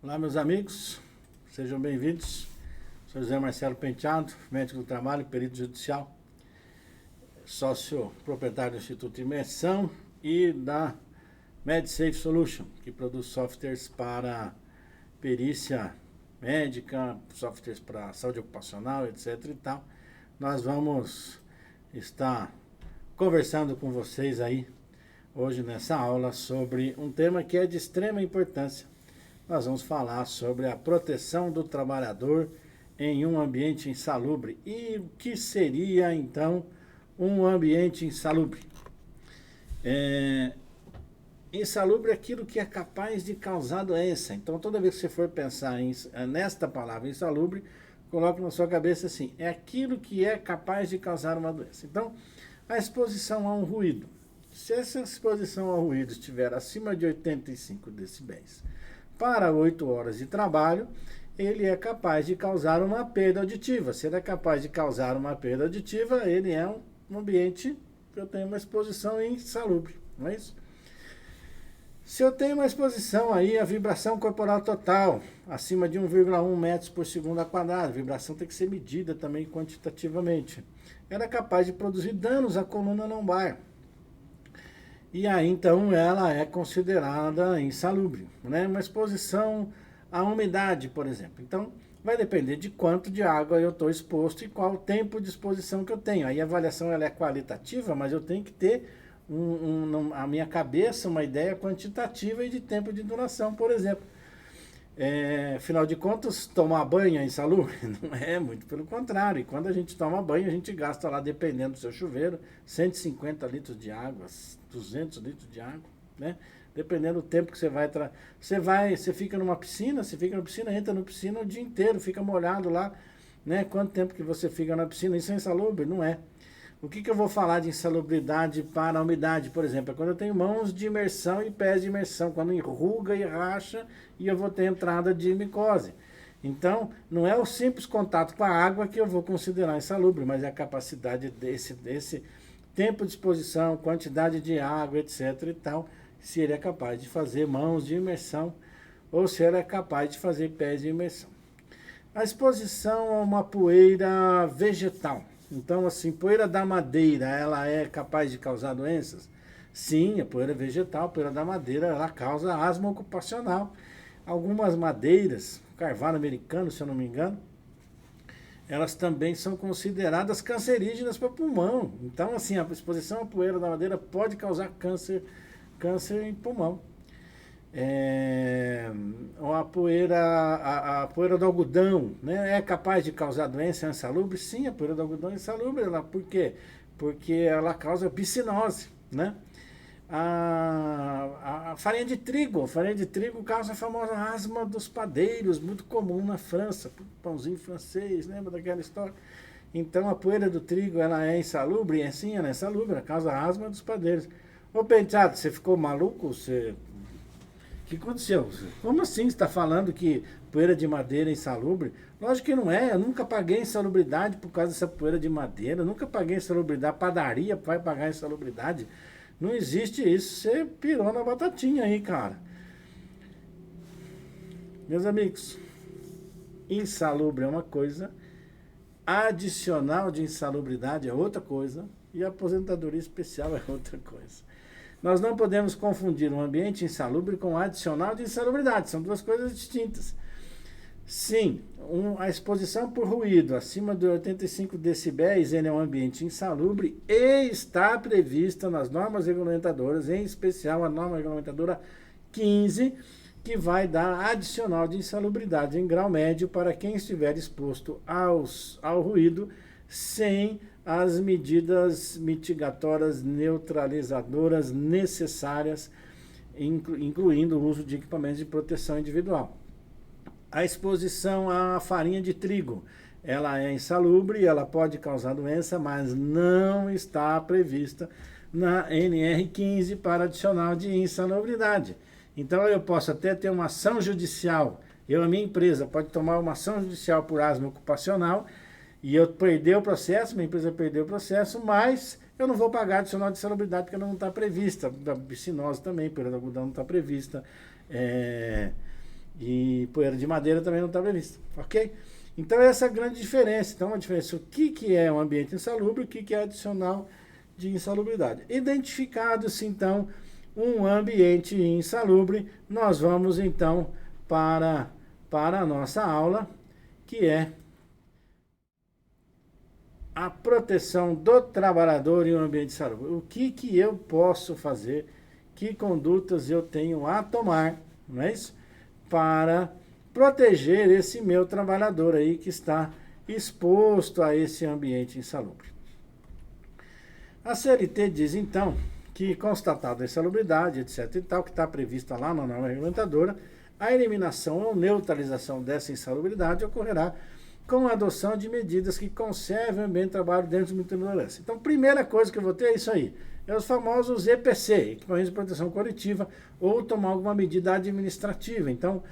Olá, meus amigos, sejam bem-vindos. Sou José Marcelo Penteado, médico do trabalho, perito judicial, sócio proprietário do Instituto de Imersão e da MedSafe Solution, que produz softwares para perícia médica, softwares para saúde ocupacional, etc. e tal. Nós vamos estar conversando com vocês aí hoje nessa aula sobre um tema que é de extrema importância. Nós vamos falar sobre a proteção do trabalhador em um ambiente insalubre. E o que seria, então, um ambiente insalubre? Insalubre é aquilo que é capaz de causar doença. Então, toda vez que você for pensar nesta palavra insalubre, coloque na sua cabeça assim, é aquilo que é capaz de causar uma doença. Então, a exposição a um ruído. Se essa exposição ao ruído estiver acima de 85 decibéis, para 8 horas de trabalho, ele é capaz de causar uma perda auditiva. Se ele é capaz de causar uma perda auditiva, ele é um ambiente que eu tenho uma exposição insalubre, não é isso? Se eu tenho uma exposição aí, a vibração corporal total, acima de 1,1 metros por segundo ao quadrado, a vibração tem que ser medida também quantitativamente. Ela é capaz de produzir danos à coluna lombar. E aí, então, ela é considerada insalubre, né? Uma exposição à umidade, por exemplo. Então, vai depender de quanto de água eu estou exposto e qual o tempo de exposição que eu tenho. Aí a avaliação ela é qualitativa, mas eu tenho que ter a minha cabeça uma ideia quantitativa e de tempo de duração, por exemplo. Afinal de contas, tomar banho é insalubre? Não é, muito pelo contrário. E quando a gente toma banho, a gente gasta lá, dependendo do seu chuveiro, 150 litros de água, 200 litros de água, né? Dependendo do tempo que você vai... Você fica numa piscina, entra na piscina o dia inteiro, fica molhado lá, né? Quanto tempo que você fica na piscina? Isso é insalubre? Não é. O que eu vou falar de insalubridade para a umidade, por exemplo? É quando eu tenho mãos de imersão e pés de imersão, quando enruga e racha e eu vou ter entrada de micose. Então, não é o simples contato com a água que eu vou considerar insalubre, mas é a capacidade desse tempo de exposição, quantidade de água, etc. e tal, se ele é capaz de fazer mãos de imersão ou se ele é capaz de fazer pés de imersão. A exposição a uma poeira vegetal. Então, assim, poeira da madeira, ela é capaz de causar doenças? Sim, a poeira vegetal, a poeira da madeira, ela causa asma ocupacional. Algumas madeiras, carvalho americano, se eu não me engano, elas também são consideradas cancerígenas para o pulmão. Então, assim, a exposição à poeira da madeira pode causar câncer em pulmão. A poeira do algodão, né, é capaz de causar doença insalubre? Sim, a poeira do algodão é insalubre. Por quê? Porque ela causa piscinose, né? A farinha de trigo causa a famosa asma dos padeiros, muito comum na França, pãozinho francês, lembra daquela história? Então a poeira do trigo ela é insalubre? Sim, ela é insalubre, ela causa a asma dos padeiros. Ô Penteado, você ficou maluco? O que aconteceu? Como assim você está falando que poeira de madeira é insalubre? Lógico que não é, eu nunca paguei insalubridade por causa dessa poeira de madeira, eu nunca paguei insalubridade, padaria vai pagar insalubridade. Não existe isso, você pirou na batatinha aí, cara. Meus amigos, insalubre é uma coisa, adicional de insalubridade é outra coisa, e aposentadoria especial é outra coisa. Nós não podemos confundir um ambiente insalubre com adicional de insalubridade. São duas coisas distintas. Sim, a exposição por ruído acima de 85 decibéis ele é um ambiente insalubre e está prevista nas normas regulamentadoras, em especial a norma regulamentadora 15, que vai dar adicional de insalubridade em grau médio para quem estiver exposto ao ruído sem as medidas mitigatórias neutralizadoras necessárias, incluindo o uso de equipamentos de proteção individual. A exposição à farinha de trigo, ela é insalubre, ela pode causar doença, mas não está prevista na NR15 para adicional de insalubridade. Então eu posso até ter uma ação judicial, a minha empresa pode tomar uma ação judicial por asma ocupacional, e eu perder o processo, minha empresa perdeu o processo, mas eu não vou pagar adicional de insalubridade porque ela não está prevista. Da piscinose também, poeira do algodão não está prevista. E poeira de madeira também não está prevista, ok? Então essa é a grande diferença. Então a diferença, o que é um ambiente insalubre, o que é adicional de insalubridade. Identificado-se então um ambiente insalubre, nós vamos então para a nossa aula, que é a proteção do trabalhador em um ambiente insalubre. O que eu posso fazer, que condutas eu tenho a tomar, não é isso? Para proteger esse meu trabalhador aí que está exposto a esse ambiente insalubre. A CLT diz então que, constatada a insalubridade, etc. e tal, que está prevista lá na norma regulamentadora, a eliminação ou neutralização dessa insalubridade ocorrerá com a adoção de medidas que conservem o ambiente de trabalho dentro do limite de tolerância. Então, primeira coisa que eu vou ter é isso aí. É os famosos EPC, Equipamentos de Proteção Coletiva, ou tomar alguma medida administrativa. Então,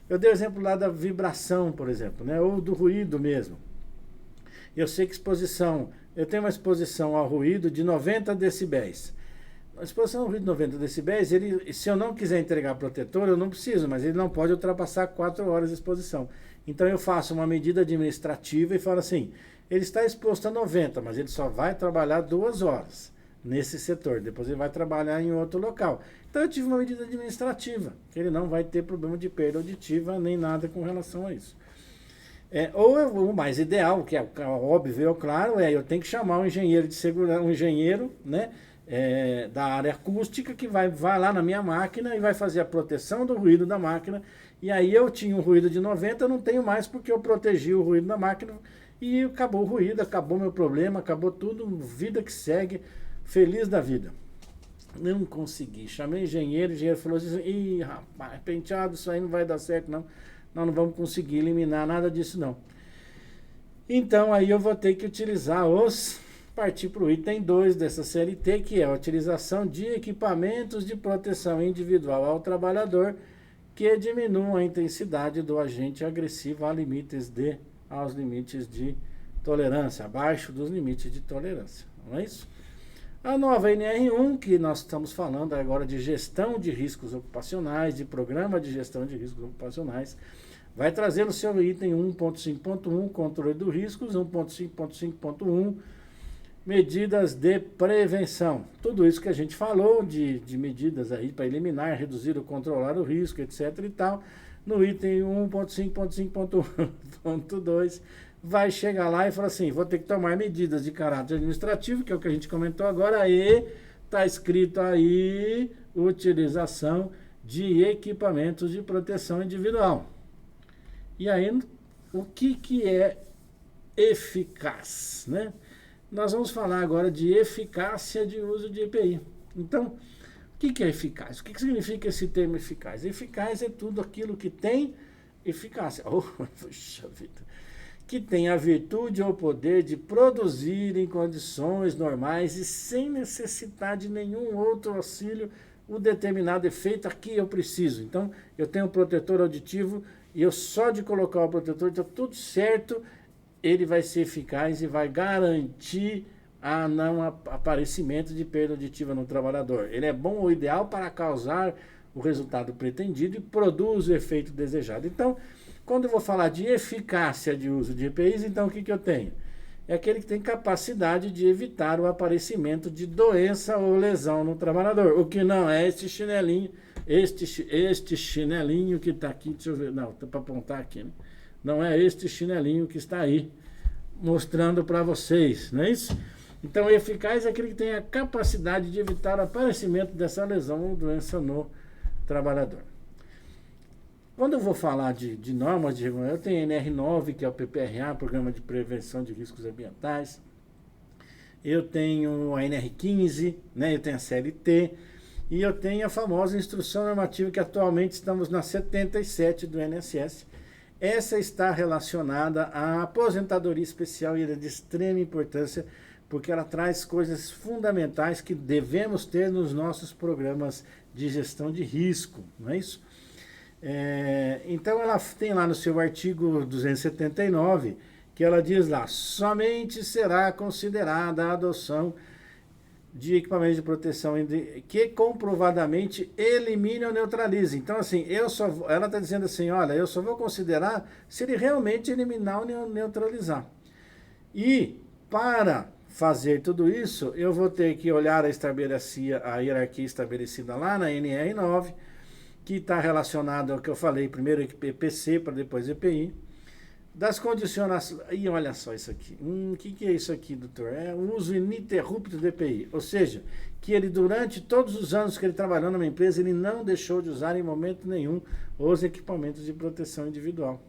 eu dei o exemplo lá da vibração, por exemplo, né? Ou do ruído mesmo. Eu sei que exposição, eu tenho uma exposição ao ruído de 90 decibéis. A exposição ao ruído de 90 decibéis, se eu não quiser entregar protetor, eu não preciso, mas ele não pode ultrapassar 4 horas de exposição. Então eu faço uma medida administrativa e falo assim, ele está exposto a 90, mas ele só vai trabalhar 2 horas nesse setor, depois ele vai trabalhar em outro local. Então eu tive uma medida administrativa, que ele não vai ter problema de perda auditiva nem nada com relação a isso. Ou o mais ideal, que é óbvio, claro, eu tenho que chamar um engenheiro de segurança, um engenheiro, né, da área acústica, que vai lá na minha máquina e vai fazer a proteção do ruído da máquina. E aí eu tinha um ruído de 90, eu não tenho mais porque eu protegi o ruído da máquina e acabou o ruído, acabou meu problema, acabou tudo, vida que segue, feliz da vida. Não consegui, chamei o engenheiro falou assim, ih, rapaz, penteado, isso aí não vai dar certo não, nós não vamos conseguir eliminar nada disso não. Então aí eu vou ter que utilizar partir para o item 2 dessa CLT, que é a utilização de equipamentos de proteção individual ao trabalhador que diminuam a intensidade do agente agressivo aos limites de tolerância, abaixo dos limites de tolerância, não é isso? A nova NR1, que nós estamos falando agora de gestão de riscos ocupacionais, de programa de gestão de riscos ocupacionais, vai trazer no seu item 1.5.1, controle dos riscos, 1.5.5.1, medidas de prevenção. Tudo isso que a gente falou de medidas aí para eliminar, reduzir ou controlar o risco, etc. e tal, no item 1.5.5.1.2, vai chegar lá e falar assim, vou ter que tomar medidas de caráter administrativo, que é o que a gente comentou agora, e está escrito aí, utilização de equipamentos de proteção individual. E aí, o que é eficaz, né? Nós vamos falar agora de eficácia de uso de EPI. Então, o que é eficaz? O que significa esse termo eficaz? Eficaz é tudo aquilo que tem eficácia. Puxa vida. Que tem a virtude ou o poder de produzir em condições normais e sem necessitar de nenhum outro auxílio o determinado efeito a que eu preciso. Então, eu tenho um protetor auditivo e eu só de colocar o protetor, está tudo certo, ele vai ser eficaz e vai garantir a não aparecimento de perda auditiva no trabalhador. Ele é bom ou ideal para causar o resultado pretendido e produz o efeito desejado. Então, quando eu vou falar de eficácia de uso de EPIs, então o que eu tenho? É aquele que tem capacidade de evitar o aparecimento de doença ou lesão no trabalhador. O que não é este chinelinho, este chinelinho que está aqui, deixa eu ver, não, para apontar aqui, né? Não é este chinelinho que está aí mostrando para vocês, não é isso? Então, eficaz é aquele que tem a capacidade de evitar o aparecimento dessa lesão ou doença no trabalhador. Quando eu vou falar de normas de regulamento, eu tenho a NR9, que é o PPRA, Programa de Prevenção de Riscos Ambientais. Eu tenho a NR15, né? Eu tenho a CLT. E eu tenho a famosa Instrução Normativa, que atualmente estamos na 77 do INSS. Essa está relacionada à aposentadoria especial e ela é de extrema importância, porque ela traz coisas fundamentais que devemos ter nos nossos programas de gestão de risco, não é isso? Então ela tem lá no seu artigo 279, que ela diz lá, somente será considerada a adoção de equipamentos de proteção que comprovadamente elimine ou neutralize. Então, assim, ela está dizendo assim, olha, eu só vou considerar se ele realmente eliminar ou neutralizar. E para fazer tudo isso, eu vou ter que olhar a hierarquia estabelecida lá na NR9, que está relacionada ao que eu falei, primeiro EPC para depois EPI, das condicionações. E olha só isso aqui. O que é isso aqui, doutor? É o uso ininterrupto do EPI. Ou seja, que ele, durante todos os anos que ele trabalhou numa empresa, ele não deixou de usar em momento nenhum os equipamentos de proteção individual.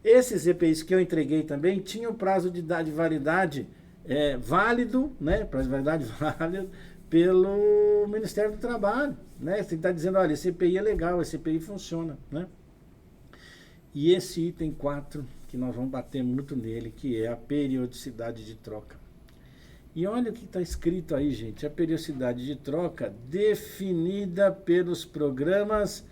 Esses EPIs que eu entreguei também tinham prazo de validade válido, né? Prazo de validade válido pelo Ministério do Trabalho. Né? Você está dizendo, olha, esse EPI é legal, esse EPI funciona. Né? E esse item 4, que nós vamos bater muito nele, que é a periodicidade de troca. E olha o que está escrito aí, gente. A periodicidade de troca definida pelos programas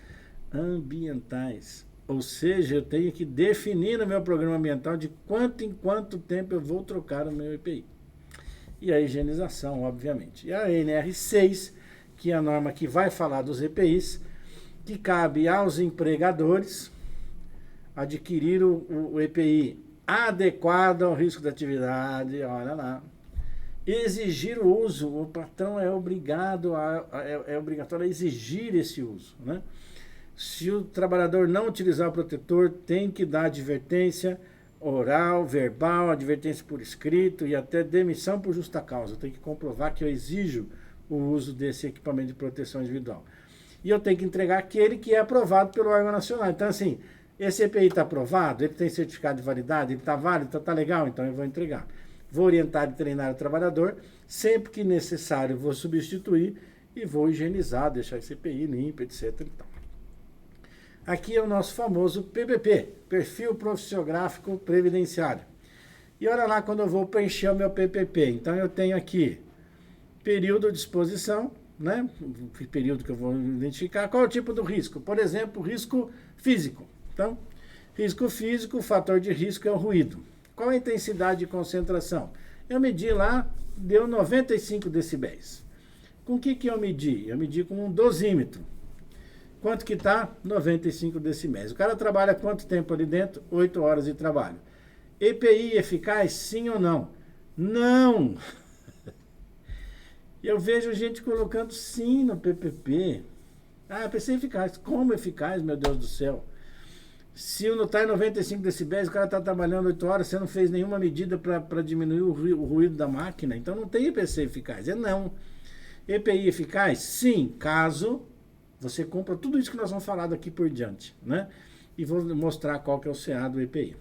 ambientais. Ou seja, eu tenho que definir no meu programa ambiental de quanto em quanto tempo eu vou trocar o meu EPI. E a higienização, obviamente. E a NR6, que é a norma que vai falar dos EPIs, que cabe aos empregadores adquirir o EPI adequado ao risco da atividade, olha lá. Exigir o uso, o patrão é obrigatório a exigir esse uso, né? Se o trabalhador não utilizar o protetor, tem que dar advertência oral, verbal, advertência por escrito e até demissão por justa causa. Tem que comprovar que eu exijo o uso desse equipamento de proteção individual. E eu tenho que entregar aquele que é aprovado pelo órgão nacional. Então, assim, esse EPI está aprovado, ele tem certificado de validade, ele está válido, está legal, então eu vou entregar. Vou orientar e treinar o trabalhador, sempre que necessário vou substituir e vou higienizar, deixar esse EPI limpo, etc. Então. Aqui é o nosso famoso PPP, Perfil Profissiográfico Previdenciário. E olha lá quando eu vou preencher o meu PPP. Então eu tenho aqui período de exposição, né? O período que eu vou identificar. Qual é o tipo do risco? Por exemplo, risco físico. Então, risco físico, o fator de risco é o ruído. Qual a intensidade de concentração? Eu medi lá, deu 95 decibéis. Com o que eu medi? Eu medi com um dosímetro. Quanto que está? 95 decibéis. O cara trabalha quanto tempo ali dentro? 8 horas de trabalho. EPI eficaz, sim ou não? Não! Eu vejo gente colocando sim no PPP. Ah, pensei eficaz. Como eficaz, meu Deus do céu? Se não está em 95 decibéis, o cara está trabalhando 8 horas, você não fez nenhuma medida para diminuir o ruído da máquina. Então não tem EPC eficaz. É não. EPI eficaz? Sim, caso você compra tudo isso que nós vamos falar daqui por diante, né? E vou mostrar qual que é o CA do EPI.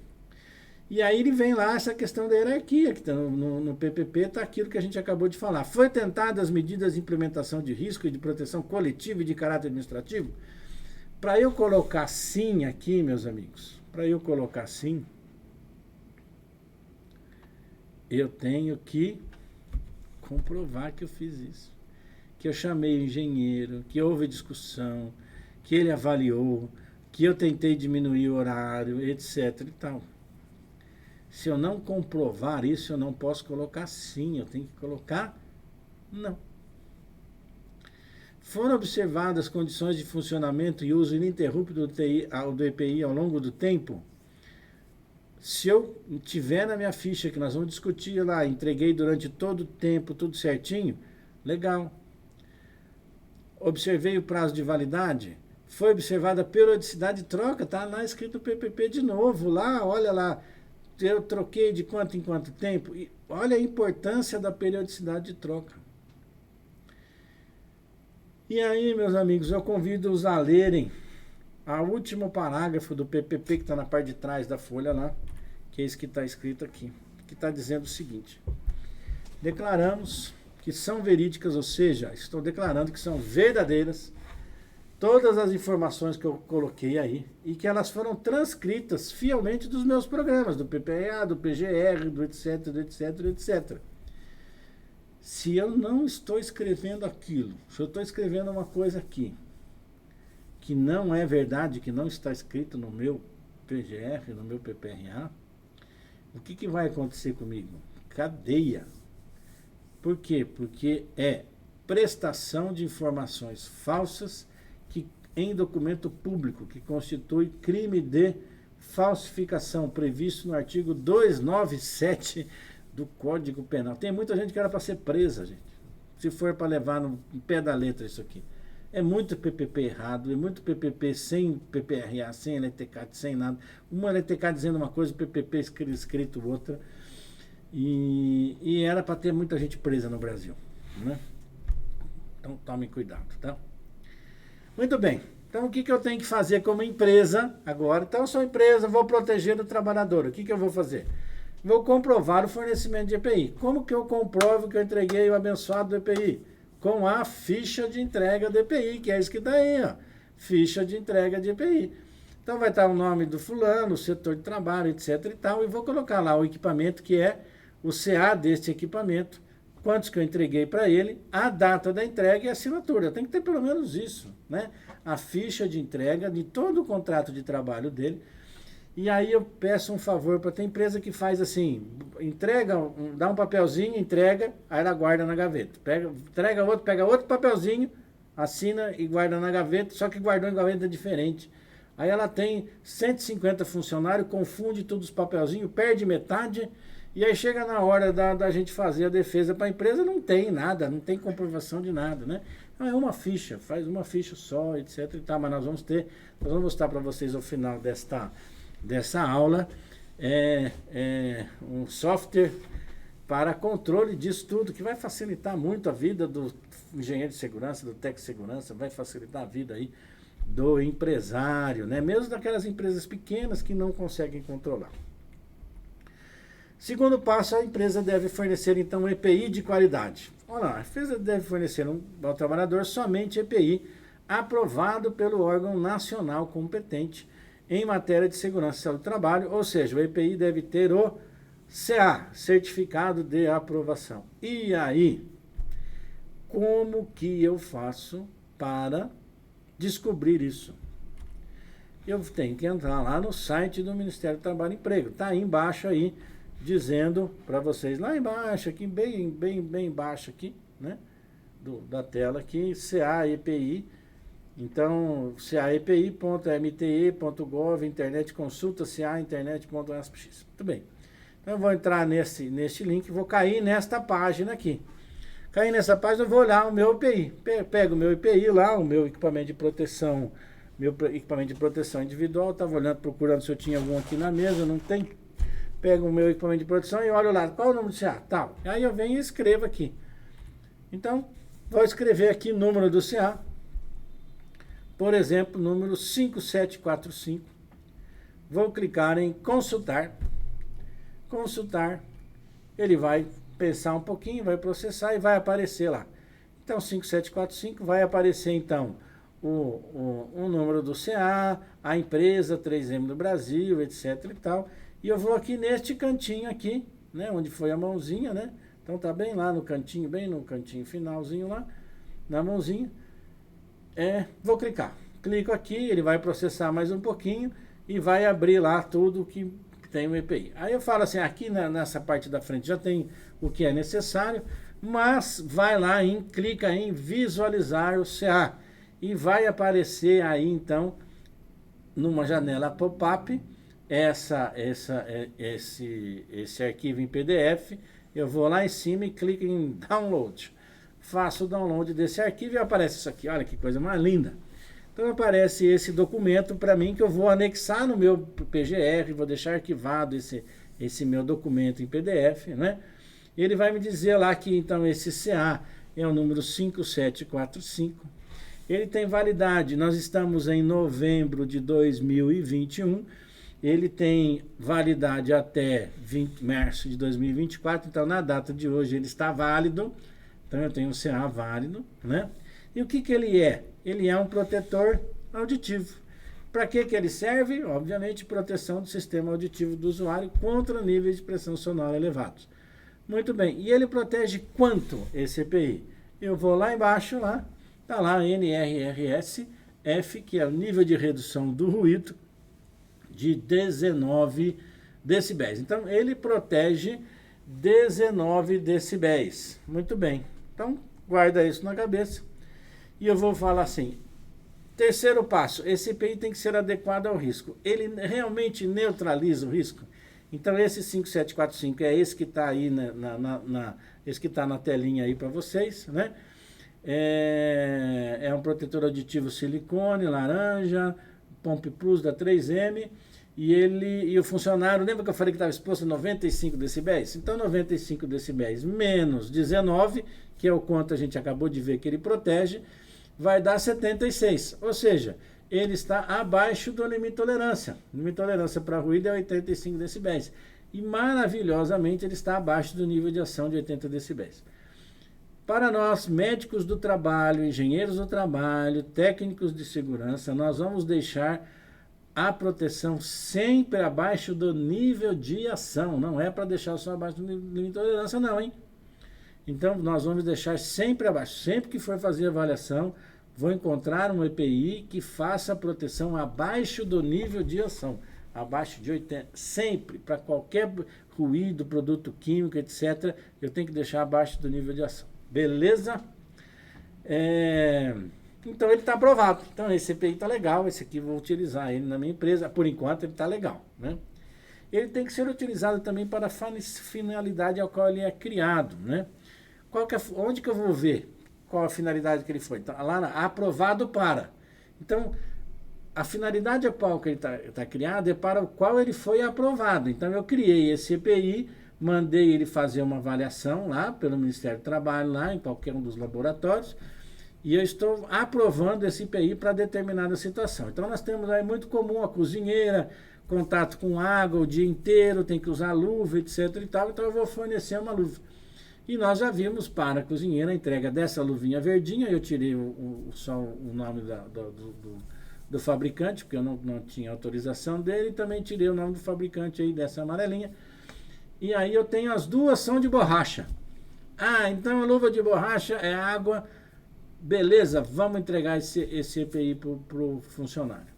E aí ele vem lá essa questão da hierarquia, que tá no PPP está aquilo que a gente acabou de falar. Foi tentada as medidas de implementação de risco e de proteção coletiva e de caráter administrativo? Para eu colocar sim aqui, meus amigos, para eu colocar sim, eu tenho que comprovar que eu fiz isso. Que eu chamei o engenheiro, que houve discussão, que ele avaliou, que eu tentei diminuir o horário, etc. e tal. Se eu não comprovar isso, eu não posso colocar sim, eu tenho que colocar não. Foram observadas condições de funcionamento e uso ininterrupto do EPI ao longo do tempo? Se eu tiver na minha ficha, que nós vamos discutir lá, entreguei durante todo o tempo, tudo certinho, legal. Observei o prazo de validade, foi observada a periodicidade de troca, está lá escrito PPP de novo, lá, olha lá, eu troquei de quanto em quanto tempo, e olha a importância da periodicidade de troca. E aí, meus amigos, eu convido-os a lerem o último parágrafo do PPP, que está na parte de trás da folha lá, que é isso que está escrito aqui, que está dizendo o seguinte: declaramos que são verídicas, ou seja, estou declarando que são verdadeiras todas as informações que eu coloquei aí e que elas foram transcritas fielmente dos meus programas, do PPA, do PGR, do etc, do etc, etc. Se eu não estou escrevendo aquilo, se eu estou escrevendo uma coisa aqui que não é verdade, que não está escrito no meu PGR, no meu PPRA, o que vai acontecer comigo? Cadeia. Por quê? Porque é prestação de informações falsas em documento público, que constitui crime de falsificação, previsto no artigo 297 do Código Penal. Tem muita gente que era para ser presa, gente, se for para levar no pé da letra isso aqui. É muito PPP errado, é muito PPP sem PPRA, sem LTCAT, sem nada. Uma LTCAT dizendo uma coisa, PPP escrito outra. E era para ter muita gente presa no Brasil, né? Então tomem cuidado, tá? Muito bem. Então o que eu tenho que fazer como empresa agora? Então eu sou empresa, vou proteger o trabalhador. O que eu vou fazer? Vou comprovar o fornecimento de EPI. Como que eu comprovo que eu entreguei o abençoado do EPI? Com a ficha de entrega do EPI, que é isso que está aí, ó. Ficha de entrega de EPI. Então vai estar o nome do fulano, o setor de trabalho, etc e tal, e vou colocar lá o equipamento que é o CA deste equipamento, quantos que eu entreguei para ele, a data da entrega e a assinatura. Tem que ter pelo menos isso, né? A ficha de entrega de todo o contrato de trabalho dele. E aí eu peço um favor para ter empresa que faz assim, entrega, dá um papelzinho, entrega, aí ela guarda na gaveta. Pega outro papelzinho, assina e guarda na gaveta, só que guardou em gaveta diferente. Aí ela tem 150 funcionários, confunde todos os papelzinhos, perde metade, e aí chega na hora da gente fazer a defesa para a empresa, não tem nada, não tem comprovação de nada, né? Então é uma ficha, faz uma ficha só, etc e tal, mas nós vamos mostrar para vocês ao final dessa aula um software para controle disso tudo, que vai facilitar muito a vida do engenheiro de segurança, do técnico de segurança, vai facilitar a vida aí do empresário, né? Mesmo daquelas empresas pequenas que não conseguem controlar. Segundo passo, a empresa deve fornecer então um EPI de qualidade. Olha lá, a empresa deve fornecer ao trabalhador somente EPI aprovado pelo órgão nacional competente em matéria de segurança e saúde do trabalho, ou seja, o EPI deve ter o CA, Certificado de Aprovação. E aí, como que eu faço para descobrir isso? Eu tenho que entrar lá no site do Ministério do Trabalho e Emprego. Está aí embaixo aí, dizendo para vocês, lá embaixo, aqui, bem embaixo aqui, né, da tela aqui, CA EPI. Então, caepi.mte.gov, internet consulta, ca internet.aspx. Muito bem. Então, eu vou entrar neste link, vou cair nesta página aqui. Cair nessa página, eu vou olhar o meu EPI. Pego o meu EPI lá, o meu equipamento de proteção, individual. Estava olhando, procurando se eu tinha algum aqui na mesa, não tem. Pego o meu equipamento de proteção e olho lá, qual é o número do CA? Tal. Aí eu venho e escrevo aqui. Então, vou escrever aqui o número do CA. Por exemplo, número 5745. Vou clicar em consultar. Consultar. Ele vai pensar um pouquinho, vai processar e vai aparecer lá. Então, 5745 vai aparecer então o número do CA, a empresa 3M do Brasil, etc e tal. E eu vou aqui neste cantinho aqui, né, onde foi a mãozinha, né? Então tá bem lá no cantinho, bem no cantinho finalzinho lá, na mãozinha. Vou clicar. Clico aqui, ele vai processar mais um pouquinho e vai abrir lá tudo que tem o EPI. Aí eu falo assim, aqui nessa parte da frente já tem o que é necessário, mas vai lá clica em visualizar o CA e vai aparecer aí então, numa janela pop-up, esse arquivo em PDF. Eu vou lá em cima e clico em download. Faço o download desse arquivo e aparece isso aqui. Olha que coisa mais linda. Então aparece esse documento para mim que eu vou anexar no meu PGR, vou deixar arquivado esse meu documento em PDF, né? E ele vai me dizer lá que então esse CA é o número 5745. Ele tem validade, nós estamos em novembro de 2021, ele tem validade até março de 2024, então na data de hoje ele está válido. Então eu tenho um CA válido, né? E o que ele é? Ele é um protetor auditivo. Para que ele serve? Obviamente, proteção do sistema auditivo do usuário contra níveis de pressão sonora elevados. Muito bem. E ele protege quanto esse EPI? Eu vou lá embaixo, tá lá NRRS-F, que é o nível de redução do ruído de 19 decibéis. Então, ele protege 19 decibéis. Muito bem. Então, guarda isso na cabeça. E eu vou falar assim, terceiro passo, esse EPI tem que ser adequado ao risco. Ele realmente neutraliza o risco? Então, esse 5745 é esse que está aí esse que está na telinha aí para vocês, né? É um protetor auditivo silicone, laranja, Pomp Plus da 3M, e o funcionário, lembra que eu falei que estava exposto a 95 decibéis? Então 95 decibéis menos 19, que é o quanto a gente acabou de ver que ele protege, vai dar 76, ou seja, ele está abaixo do limite de tolerância. O limite de tolerância para ruído é 85 decibéis, e maravilhosamente ele está abaixo do nível de ação de 80 decibéis. Para nós, médicos do trabalho, engenheiros do trabalho, técnicos de segurança, nós vamos deixar a proteção sempre abaixo do nível de ação. Não é para deixar só abaixo do limite de tolerância, não, hein? Então, nós vamos deixar sempre abaixo. Sempre que for fazer avaliação, vou encontrar um EPI que faça a proteção abaixo do nível de ação. Abaixo de 80. Sempre, para qualquer ruído, produto químico, etc., eu tenho que deixar abaixo do nível de ação. Beleza? Então ele está aprovado. Então esse EPI está legal, esse aqui vou utilizar ele na minha empresa. Por enquanto ele está legal, né? Ele tem que ser utilizado também para a finalidade ao qual ele é criado, né? Onde que eu vou ver qual a finalidade que ele foi? Então, lá aprovado para. Então, a finalidade ao qual ele está criado é para o qual ele foi aprovado. Então eu criei esse EPI, mandei ele fazer uma avaliação lá pelo Ministério do Trabalho, lá em qualquer um dos laboratórios, e eu estou aprovando esse EPI para determinada situação. Então nós temos aí muito comum a cozinheira, contato com água o dia inteiro, tem que usar luva, etc e tal, então eu vou fornecer uma luva. E nós já vimos para a cozinheira a entrega dessa luvinha verdinha, eu tirei só o nome do fabricante, porque eu não tinha autorização dele, e também tirei o nome do fabricante aí dessa amarelinha. E aí eu tenho as duas são de borracha. Ah, então a luva de borracha é água. Beleza, vamos entregar esse EPI para o funcionário.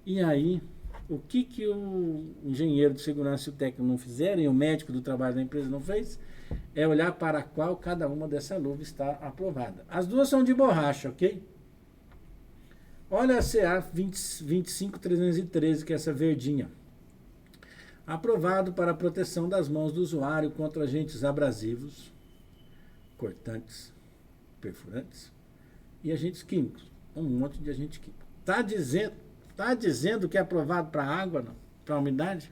E aí, o que o engenheiro de segurança e o técnico não fizeram, e o médico do trabalho da empresa não fez, é olhar para qual cada uma dessa luva está aprovada. As duas são de borracha, ok? Olha a CA 25313, que é essa verdinha. Aprovado para a proteção das mãos do usuário contra agentes abrasivos, cortantes, perfurantes e agentes químicos. Um monte de agente químico. Tá dizendo que é aprovado para água, não? Para umidade?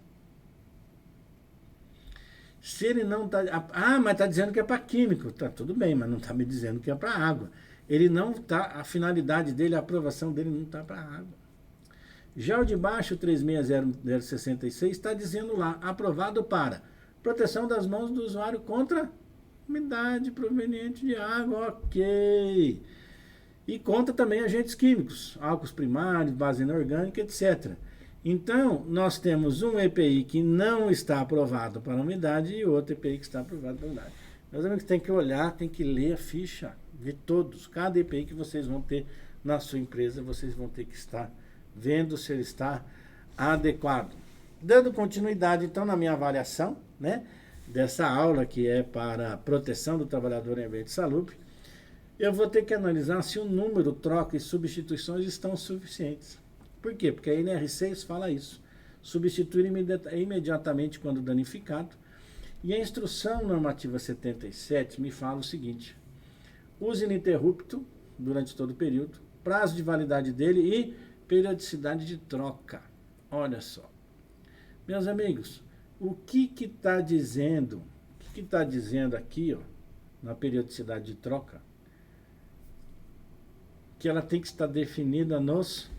Se ele não está... Ah, mas está dizendo que é para químico. Tá tudo bem, mas não está me dizendo que é para água. Ele não está... A finalidade dele, a aprovação dele não está para água. Já o de baixo, 360066, está dizendo lá, aprovado para proteção das mãos do usuário contra umidade proveniente de água, ok. E contra também agentes químicos, álcools primários, base inorgânica, etc. Então, nós temos um EPI que não está aprovado para umidade e outro EPI que está aprovado para umidade. Meus amigos, tem que olhar, tem que ler a ficha, ver todos, cada EPI que vocês vão ter na sua empresa, vocês vão ter que estar vendo se ele está adequado. Dando continuidade, então, na minha avaliação, né, dessa aula que é para proteção do trabalhador em ambiente salubre, eu vou ter que analisar se o número, troca e substituições estão suficientes. Por quê? Porque a NR6 fala isso. Substituir imediatamente quando danificado. E a instrução normativa 77 me fala o seguinte: use ininterrupto durante todo o período, prazo de validade dele e periodicidade de troca. Olha só. Meus amigos, o que está dizendo? O que está dizendo aqui, ó, na periodicidade de troca? Que ela tem que estar definida nos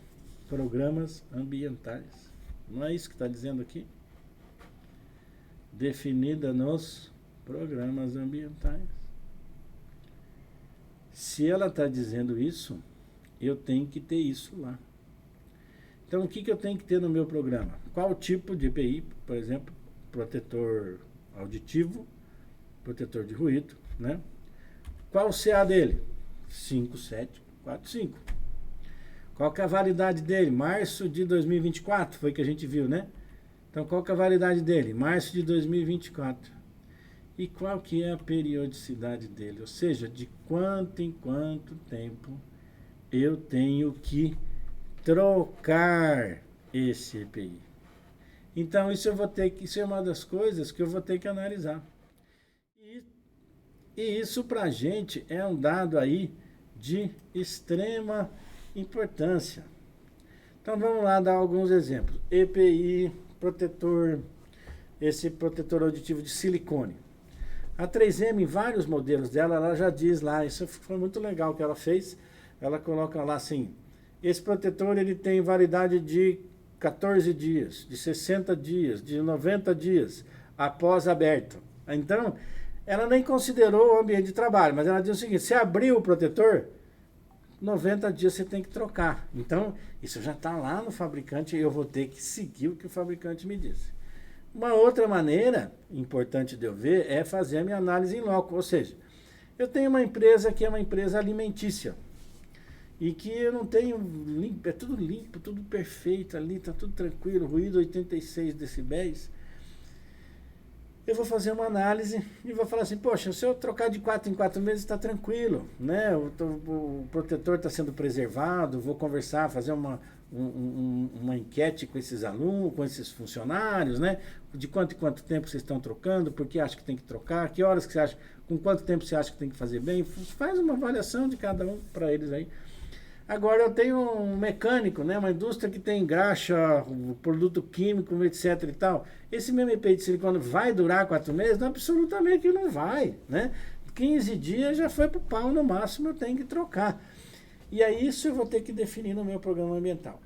programas ambientais. Não é isso que está dizendo aqui? Definida nos programas ambientais. Se ela está dizendo isso, eu tenho que ter isso lá. Então, o que eu tenho que ter no meu programa? Qual tipo de EPI? Por exemplo, protetor auditivo, protetor de ruído, né? Qual o CA dele? 5745. Qual que é a validade dele? Março de 2024, foi que a gente viu, né? Então, qual que é a validade dele? Março de 2024. e qual que é a periodicidade dele, ou seja, de quanto em quanto tempo eu tenho que trocar esse EPI. Então isso é uma das coisas que eu vou ter que analisar. E, e isso para a gente é um dado aí de extrema importância. Então vamos lá dar alguns exemplos. EPI, protetor, esse protetor auditivo de silicone. A 3M, em vários modelos dela, ela já diz lá, isso foi muito legal que ela fez. Ela coloca lá assim, esse protetor ele tem validade de 14 dias, de 60 dias, de 90 dias, após aberto. Então, ela nem considerou o ambiente de trabalho, mas ela diz o seguinte, se abrir o protetor, 90 dias você tem que trocar. Então, isso já está lá no fabricante e eu vou ter que seguir o que o fabricante me disse. Uma outra maneira importante de eu ver é fazer a minha análise em loco, ou seja, eu tenho uma empresa que é uma empresa alimentícia e que eu não tenho limpo, é tudo limpo, tudo perfeito ali, está tudo tranquilo, ruído 86 decibéis. Eu vou fazer uma análise e vou falar assim, poxa, se eu trocar de 4 em 4 meses está tranquilo, né? O protetor está sendo preservado, vou conversar, fazer uma enquete com esses alunos, com esses funcionários, né? De quanto em quanto tempo vocês estão trocando, por que acha que tem que trocar, que horas que você acha, com quanto tempo você acha que tem que fazer bem, faz uma avaliação de cada um para eles aí. Agora eu tenho um mecânico, né, uma indústria que tem graxa, produto químico, etc e tal. Esse meu EPI de silicone vai durar 4 meses? Não, absolutamente não vai, né? 15 dias já foi pro pau, no máximo eu tenho que trocar. E aí isso eu vou ter que definir no meu programa ambiental.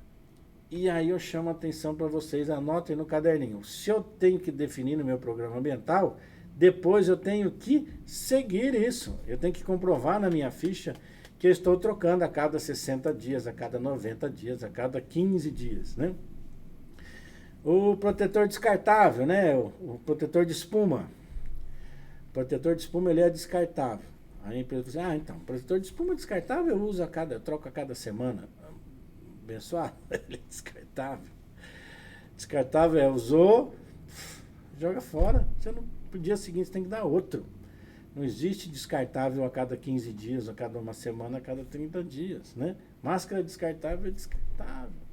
E aí eu chamo a atenção para vocês, anotem no caderninho. Se eu tenho que definir no meu programa ambiental, depois eu tenho que seguir isso. Eu tenho que comprovar na minha ficha que eu estou trocando a cada 60 dias, a cada 90 dias, a cada 15 dias, né? O protetor descartável, né? O protetor de espuma. O protetor de espuma, ele é descartável. Aí a empresa diz, então, protetor de espuma descartável eu troco a cada semana. Abençoado, ele é descartável. Descartável usou, joga fora. No dia seguinte você tem que dar outro. Não existe descartável a cada 15 dias, a cada uma semana, a cada 30 dias, né? Máscara descartável é descartável.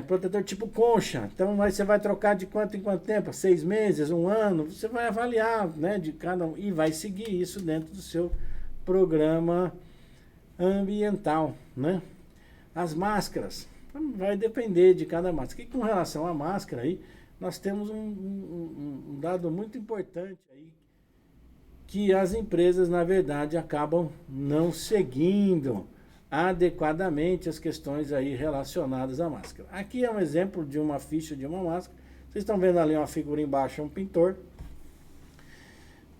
Protetor tipo concha. Então aí você vai trocar de quanto em quanto tempo? 6 meses, 1 ano? Você vai avaliar, né, de cada um e vai seguir isso dentro do seu programa ambiental, né? As máscaras. Vai depender de cada máscara. E com relação à máscara aí, nós temos um dado muito importante aí, que as empresas, na verdade, acabam não seguindo adequadamente as questões aí relacionadas à máscara. Aqui é um exemplo de uma ficha de uma máscara. Vocês estão vendo ali uma figura embaixo, é um pintor.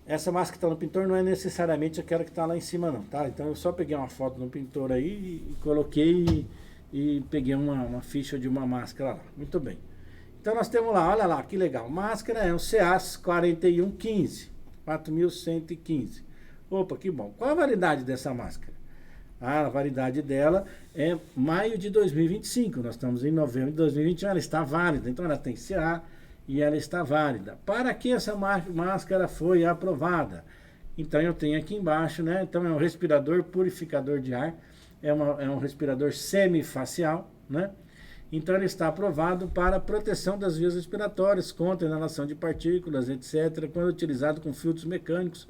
Essa máscara que está no pintor não é necessariamente aquela que está lá em cima não, tá? Então eu só peguei uma foto no pintor aí e coloquei e peguei uma ficha de uma máscara lá. Muito bem. Então nós temos lá, olha lá, que legal. Máscara é um CAS 4115, 4115. Opa, que bom. Qual a validade dessa máscara? A validade dela é maio de 2025. Nós estamos em novembro de 2021, ela está válida. Então ela tem CA e ela está válida. Para que essa máscara foi aprovada? Então eu tenho aqui embaixo, né? Então é um respirador purificador de ar, é um respirador semifacial, né? Então ele está aprovado para proteção das vias respiratórias contra inalação de partículas, etc., quando utilizado com filtros mecânicos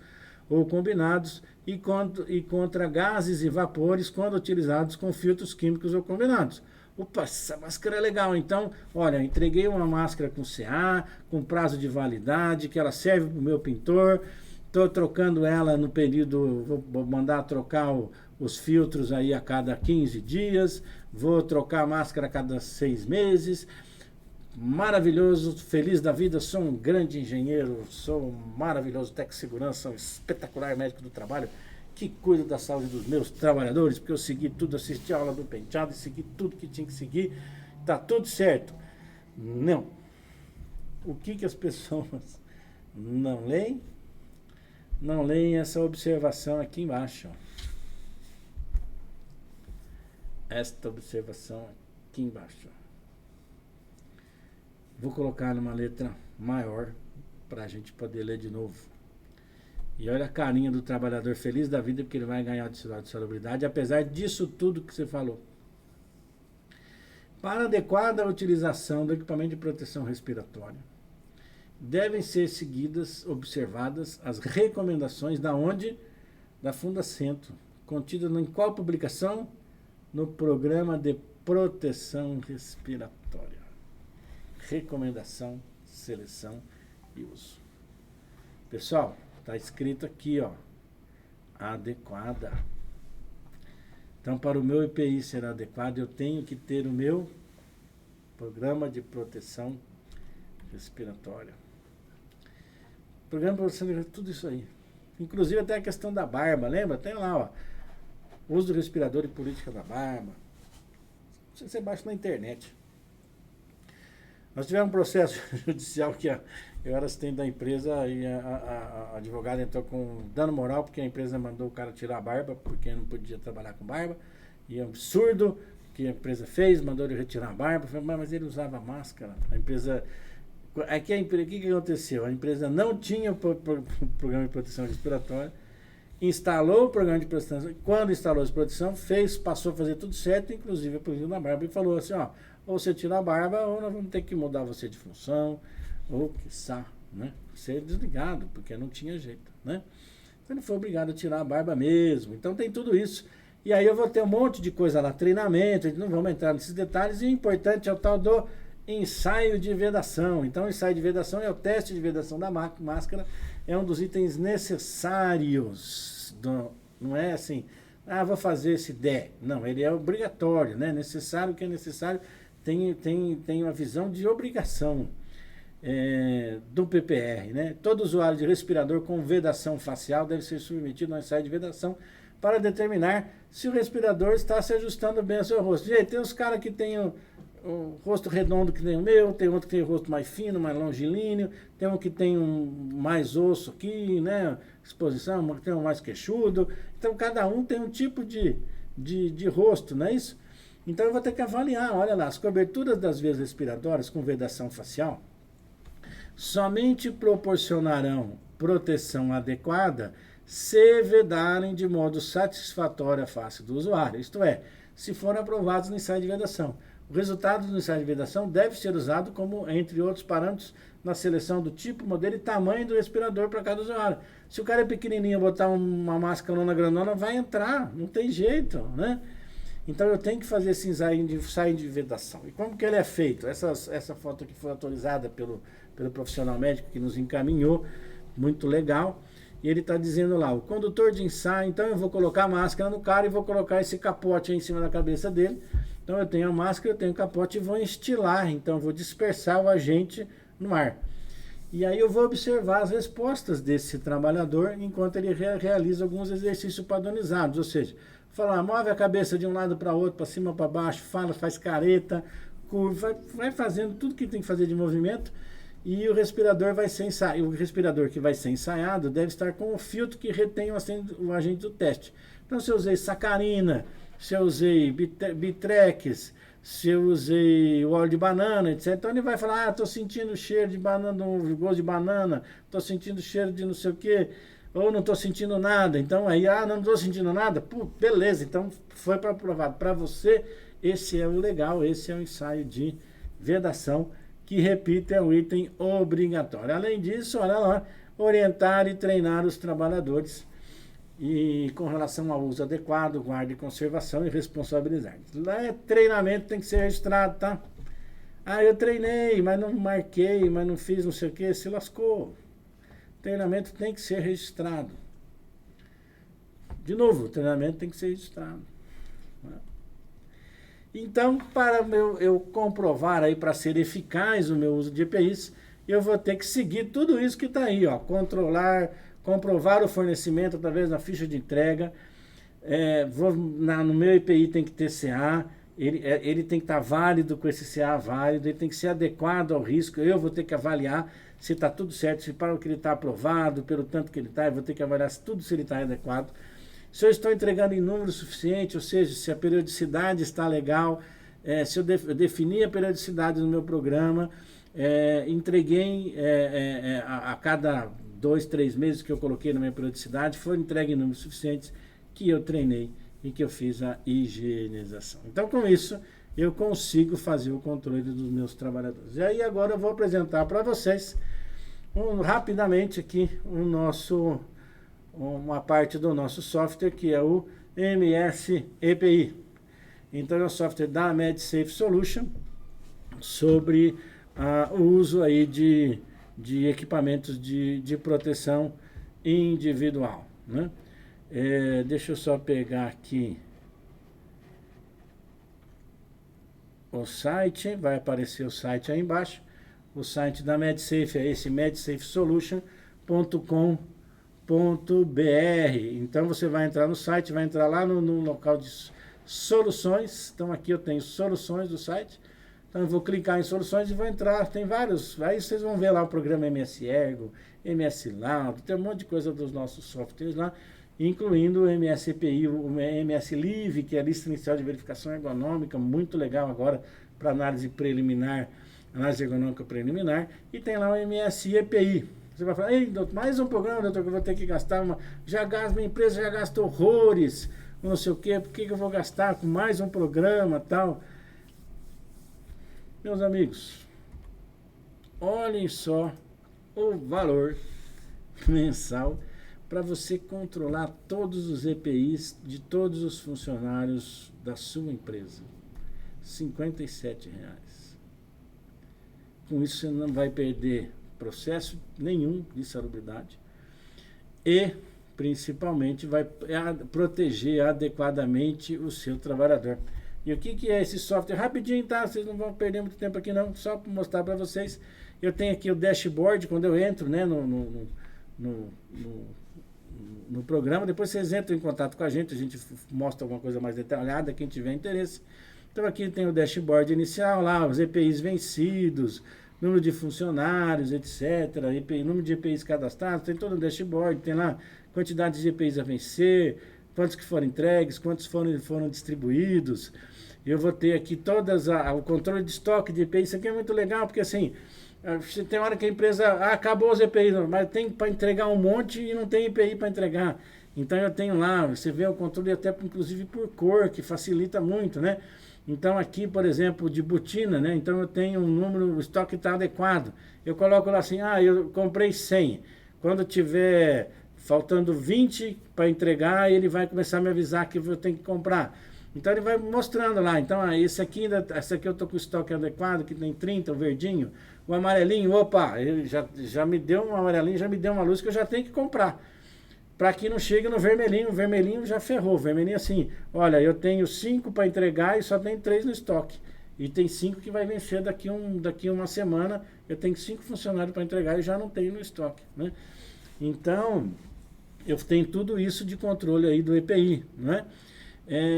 ou combinados e contra gases e vapores quando utilizados com filtros químicos ou combinados. Opa, essa máscara é legal. Então, olha, entreguei uma máscara com CA, com prazo de validade, que ela serve para o meu pintor. Estou trocando ela no período, vou mandar trocar os filtros aí a cada 15 dias, vou trocar a máscara a cada 6 meses. Maravilhoso, feliz da vida, sou um grande engenheiro, sou um maravilhoso técnico de segurança, sou um espetacular médico do trabalho, que cuido da saúde dos meus trabalhadores, porque eu segui tudo, assisti a aula do penteado, segui tudo que tinha que seguir, tá tudo certo. Não. O que as pessoas não leem? Não leem essa observação aqui embaixo. Esta observação aqui embaixo. Vou colocar numa letra maior para a gente poder ler de novo. E olha a carinha do trabalhador feliz da vida, porque ele vai ganhar o titular de salubridade, apesar disso tudo que você falou. Para adequada utilização do equipamento de proteção respiratória, devem ser seguidas, observadas as recomendações da onde? Da Fundacentro, contida em qual publicação? No Programa de Proteção Respiratória. Recomendação, seleção e uso. Pessoal, está escrito aqui, ó, adequada. Então, para o meu EPI ser adequado, eu tenho que ter o meu Programa de Proteção Respiratória. Programa de Proteção Respiratória, tudo isso aí. Inclusive até a questão da barba, lembra? Tem lá, ó, uso do respirador e política da barba. Você baixa na internet. Nós tivemos um processo judicial que eu era assistente da empresa e a advogada entrou com dano moral porque a empresa mandou o cara tirar a barba porque não podia trabalhar com barba. E é um absurdo que a empresa fez, mandou ele retirar a barba. Eu falei, mas ele usava máscara. A empresa... Aqui o que aconteceu? A empresa não tinha o programa de proteção respiratória, instalou o programa de proteção, quando instalou essa proteção, passou a fazer tudo certo, inclusive a polícia da barba, e falou assim, ó, ou você tira a barba, ou nós vamos ter que mudar você de função, ou quiçá, né, ser desligado, porque não tinha jeito, né. Então ele foi obrigado a tirar a barba mesmo, então tem tudo isso. E aí eu vou ter um monte de coisa lá, treinamento, não vamos entrar nesses detalhes, e o importante é o tal do ensaio de vedação. Então o ensaio de vedação é o teste de vedação da máscara, é um dos itens necessários, não é assim, vou fazer se der. Não, ele é obrigatório, né? Necessário, que é necessário, tem uma visão de obrigação do PPR, né? Todo usuário de respirador com vedação facial deve ser submetido ao ensaio de vedação para determinar se o respirador está se ajustando bem ao seu rosto. Gente, tem uns caras que tem o rosto redondo que nem o meu, tem outro que tem o rosto mais fino, mais longilíneo, tem um que tem mais osso aqui, né, exposição, tem um mais queixudo. Então cada um tem um tipo de rosto, não é isso? Então eu vou ter que avaliar, olha lá, as coberturas das vias respiratórias com vedação facial somente proporcionarão proteção adequada se vedarem de modo satisfatório a face do usuário, isto é, se forem aprovados no ensaio de vedação. O resultado do ensaio de vedação deve ser usado como, entre outros parâmetros, na seleção do tipo, modelo e tamanho do respirador para cada usuário. Se o cara é pequenininho, botar uma máscara grandona, vai entrar, não tem jeito, né? Então eu tenho que fazer esse ensaio de vedação. E como que ele é feito? Essa foto aqui foi autorizada pelo profissional médico que nos encaminhou, muito legal. E ele está dizendo lá, o condutor de ensaio, então eu vou colocar a máscara no cara e vou colocar esse capote aí em cima da cabeça dele. Então eu tenho a máscara, eu tenho o capote e vou instilar, então eu vou dispersar o agente no ar. E aí eu vou observar as respostas desse trabalhador enquanto ele realiza alguns exercícios padronizados, ou seja, falar, move a cabeça de um lado para outro, para cima, para baixo, fala, faz careta, curva, vai fazendo tudo que tem que fazer de movimento e o respirador vai ser ensaiado. O respirador que vai ser ensaiado deve estar com o filtro que retém o agente do teste. Então se eu usei sacarina, se eu usei Bitrex, se eu usei o óleo de banana, etc. Então ele vai falar, estou sentindo cheiro de banana, gosto de banana, estou sentindo cheiro de não sei o quê, ou não estou sentindo nada. Então aí, não estou sentindo nada, beleza, então foi para aprovado. Para você, esse é o legal, esse é o ensaio de vedação, que, repito, é um item obrigatório. Além disso, olha lá, orientar e treinar os trabalhadores e com relação ao uso adequado, guarda e conservação e responsabilidade. Lá é treinamento, tem que ser registrado, tá? Eu treinei, mas não marquei, mas não fiz não sei o que, se lascou. Treinamento tem que ser registrado. De novo, o treinamento tem que ser registrado. Então, para eu comprovar aí, para ser eficaz o meu uso de EPIs, eu vou ter que seguir tudo isso que está aí, ó, comprovar o fornecimento através da ficha de entrega, no meu EPI tem que ter CA, ele tem que estar válido com esse CA válido, ele tem que ser adequado ao risco, eu vou ter que avaliar se está tudo certo, se para o que ele está aprovado, pelo tanto que ele está, eu vou ter que avaliar se ele está adequado. Se eu estou entregando em número suficiente, ou seja, se a periodicidade está legal, se eu definir a periodicidade no meu programa, Entreguei a cada 2, 3 meses que eu coloquei na minha periodicidade, foi entregue em números suficientes que eu treinei e que eu fiz a higienização. Então, com isso, eu consigo fazer o controle dos meus trabalhadores. E aí, agora eu vou apresentar para vocês, rapidamente aqui, uma parte do nosso software, que é o MS EPI. Então, é o software da MedSafe Solution, sobre o uso aí de equipamentos de proteção individual, né? Deixa eu só pegar aqui o site, vai aparecer o site aí embaixo. O site da MedSafe é esse medsafesolution.com.br. Então você vai entrar no site, vai entrar lá no local de soluções. Então aqui eu tenho soluções do site. Então eu vou clicar em soluções e vou entrar, tem vários, aí vocês vão ver lá o programa MS Ergo, MS Laudo, tem um monte de coisa dos nossos softwares lá, incluindo o MS EPI, o MS Live, que é a lista inicial de verificação ergonômica, muito legal agora para análise preliminar, análise ergonômica preliminar, e tem lá o MS EPI. Você vai falar, ei, doutor, mais um programa, doutor, que eu vou ter que gastar minha empresa já gasta horrores, não sei o quê, por que eu vou gastar com mais um programa tal? Meus amigos, olhem só o valor mensal para você controlar todos os EPIs de todos os funcionários da sua empresa. R$57. Com isso você não vai perder processo nenhum de salubridade e principalmente vai proteger adequadamente o seu trabalhador. E o que é esse software? Rapidinho, tá? Vocês não vão perder muito tempo aqui não, só para mostrar para vocês. Eu tenho aqui o dashboard, quando eu entro, né, no programa, depois vocês entram em contato com a gente mostra alguma coisa mais detalhada, quem tiver interesse. Então aqui tem o dashboard inicial, lá os EPIs vencidos, número de funcionários, etc. EPI, número de EPIs cadastrados, tem todo o dashboard, tem lá quantidade de EPIs a vencer, quantos que foram entregues, quantos foram distribuídos. Eu vou ter aqui o controle de estoque de EPI. Isso aqui é muito legal, porque assim, tem hora que a empresa, acabou os EPIs, mas tem para entregar um monte e não tem EPI para entregar. Então eu tenho lá, você vê o controle até inclusive por cor, que facilita muito, né? Então aqui, por exemplo, de botina, né? Então eu tenho um número, o estoque está adequado. Eu coloco lá assim, eu comprei 100. Quando tiver faltando 20 para entregar, ele vai começar a me avisar que eu tenho que comprar. Então ele vai mostrando lá. Então esse aqui eu estou com o estoque adequado, que tem 30, o verdinho. O amarelinho, opa, ele já me deu um amarelinho, já me deu uma luz que eu já tenho que comprar. Para que não chegue no vermelhinho. O vermelhinho já ferrou. O vermelhinho assim, olha, eu tenho 5 para entregar e só tem 3 no estoque. E tem 5 que vai vencer daqui uma semana. Eu tenho 5 funcionários para entregar e já não tenho no estoque, né? Então, eu tenho tudo isso de controle aí do EPI, né?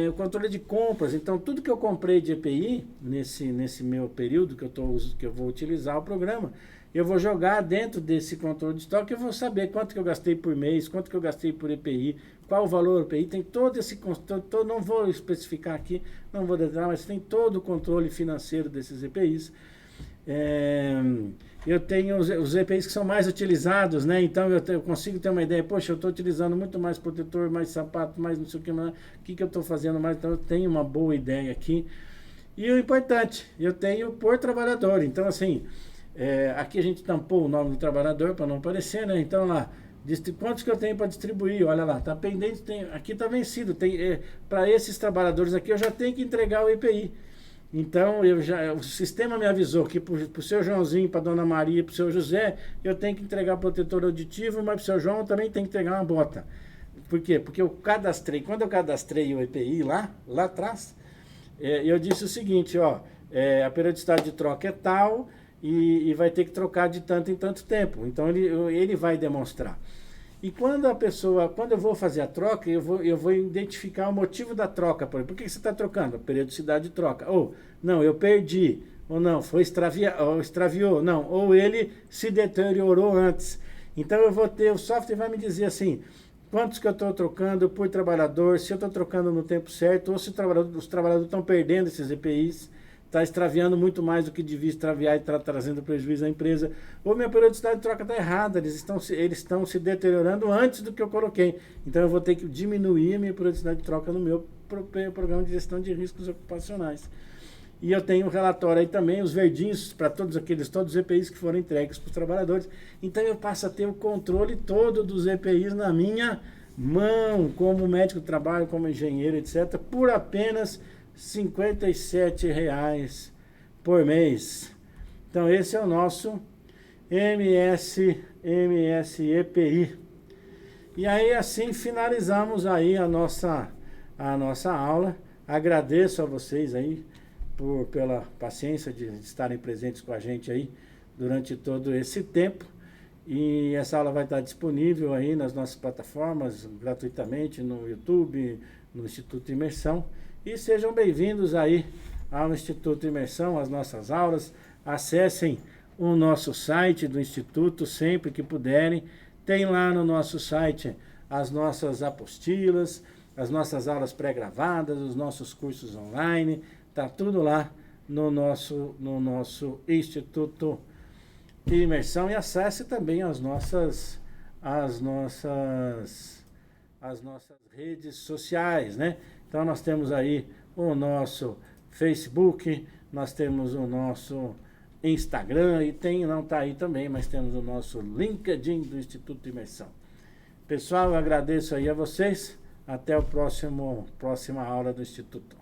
O controle de compras, então tudo que eu comprei de EPI nesse meu período que eu vou utilizar o programa, eu vou jogar dentro desse controle de estoque, eu vou saber quanto que eu gastei por mês, quanto que eu gastei por EPI, qual o valor do EPI, tem todo esse controle, não vou especificar aqui, não vou detalhar, mas tem todo o controle financeiro desses EPIs. Eu tenho os EPIs que são mais utilizados, né? Então eu consigo ter uma ideia, poxa, eu estou utilizando muito mais protetor, mais sapato, mais não sei o que eu estou fazendo mais, então eu tenho uma boa ideia aqui. E o importante, eu tenho por trabalhador, então assim, aqui a gente tampou o nome do trabalhador para não aparecer, né? Então lá, quantos que eu tenho para distribuir, olha lá, está pendente, aqui está vencido, para esses trabalhadores aqui eu já tenho que entregar o EPI. Então, o sistema me avisou que para o seu Joãozinho, para a dona Maria, para o seu José, eu tenho que entregar protetor auditivo, mas para o seu João eu também tenho que entregar uma bota. Por quê? Porque quando eu cadastrei o EPI lá atrás, eu disse o seguinte, a periodicidade de troca é tal e vai ter que trocar de tanto em tanto tempo. Então, ele vai demonstrar. E quando eu vou fazer a troca, eu vou identificar o motivo da troca. Por que você está trocando? A periodicidade de troca. Ou, não, eu perdi. Ou não, extraviou. Não, ou ele se deteriorou antes. Então o software vai me dizer assim, quantos que eu estou trocando por trabalhador, se eu estou trocando no tempo certo, ou se os trabalhadores estão perdendo esses EPIs. está extraviando muito mais do que devia extraviar e está trazendo prejuízo à empresa, ou minha periodicidade de troca está errada, eles estão se deteriorando antes do que eu coloquei. Então eu vou ter que diminuir a minha periodicidade de troca no meu programa de gestão de riscos ocupacionais. E eu tenho um relatório aí também, os verdinhos, para todos os EPIs que foram entregues para os trabalhadores. Então eu passo a ter o controle todo dos EPIs na minha mão, como médico do trabalho, como engenheiro, etc., por apenas R$ 57,00 por mês. Então esse é o nosso EPI. E aí assim finalizamos aí a nossa aula. Agradeço a vocês aí pela paciência de estarem presentes com a gente aí durante todo esse tempo. E essa aula vai estar disponível aí nas nossas plataformas, gratuitamente, no YouTube, no Instituto Imersão. E sejam bem-vindos aí ao Instituto Imersão, às nossas aulas. Acessem o nosso site do Instituto sempre que puderem. Tem lá no nosso site as nossas apostilas, as nossas aulas pré-gravadas, os nossos cursos online. Está tudo lá no nosso Instituto Imersão. E acesse também as nossas redes sociais, né? Então nós temos aí o nosso Facebook, nós temos o nosso Instagram e não está aí também, mas temos o nosso LinkedIn do Instituto Imersão. Pessoal, eu agradeço aí a vocês. Até a próxima aula do Instituto.